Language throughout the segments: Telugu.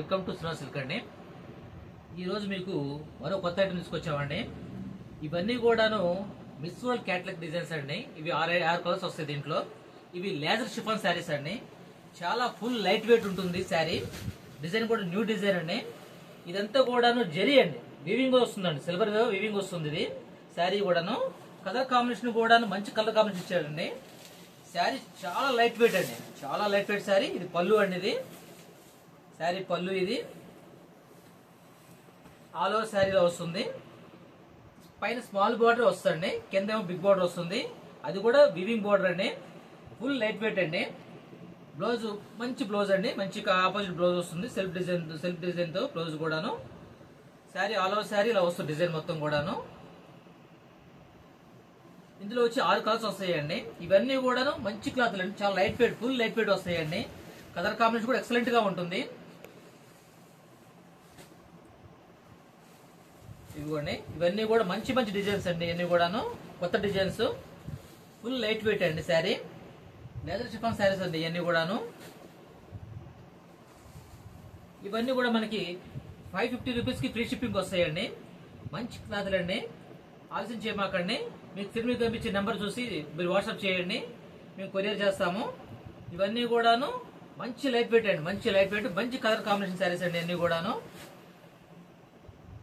వెల్కమ్ టు సునా సిల్క్ అండి. ఈరోజు మీకు మరో కొత్త ఐటమ్ తీసుకొచ్చామండి. ఇవన్నీ కూడాను మిస్ వరల్డ్ క్యాటలాగ్ డిజైన్స్ అండి. ఇవి ఆరు కలర్స్ వస్తాయి దీంట్లో. ఇవి లేజర్ షిఫాన్ శారీస్ అండి. చాలా ఫుల్ లైట్ వెయిట్ ఉంటుంది శారీ. డిజైన్ కూడా న్యూ డిజైన్ అండి. ఇదంతా కూడాను జరీ అండి, వీవింగ్ వస్తుందండి, సిల్వర్ వీవింగ్ వస్తుంది. ఇది శారీ కూడాను కలర్ కాంబినేషన్ కూడాను మంచి కలర్ కాంబినేషన్ ఇచ్చారండి. శారీ చాలా లైట్ వెయిట్ అండి, చాలా లైట్ వెయిట్ శారీ. ఇది పళ్ళు అండి, ఇది శారీ పళ్ళు. ఇది ఆల్ ఓవర్ శారీలో వస్తుంది. పైన స్మాల్ బార్డర్ వస్తుంది, కింద ఏమో బిగ్ బార్డర్ వస్తుంది. అది కూడా వివింగ్ బార్డర్ అండి. ఫుల్ లైట్ వెయిట్ అండి. బ్లౌజ్ మంచి బ్లౌజ్ అండి, మంచి ఆపోజిట్ బ్లౌజ్ వస్తుంది. సెల్ఫ్ డిజైన్ తో బ్లౌజ్ కూడాను. శారీ ఆల్ ఓవర్ శారీ ఇలా వస్తుంది, డిజైన్ మొత్తం కూడాను. ఇందులో వచ్చి 6 కలర్స్ వస్తాయండి. ఇవన్నీ కూడాను మంచి క్లాత్లు అండి, చాలా light weight, full light weight వస్తాయండి. కలర్ కాంబినేషన్ కూడా ఎక్సలెంట్ గా ఉంటుంది. ఇదిగోండి, ఇవన్నీ కూడా మంచి మంచి డిజైన్స్ అండి. ఇవన్నీ కూడాను కొత్త డిజైన్స్, ఫుల్ లైట్ వెయిట్ అండి శారీ. లేదర్ షిఫాన్ శారీస్ అండి ఇవన్నీ కూడాను. ఇవన్నీ కూడా మనకి 550 రూపీస్ కి ఫ్రీ షిప్పింగ్ వస్తాయండి. మంచి క్లాత్లు అండి. ఆలస్యం చేయమాకండి. మీకు తిరిగి కనిపించే నెంబర్ చూసి మీరు వాట్సాప్ చేయండి, మేము కొరియర్ చేస్తాము. ఇవన్నీ కూడాను మంచి లైట్ వెయిట్ అండి, మంచి లైట్ వెయిట్, మంచి కలర్ కాంబినేషన్ శారీస్ అండి. అన్ని కూడాను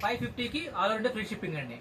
550కి all over India free shipping అండి.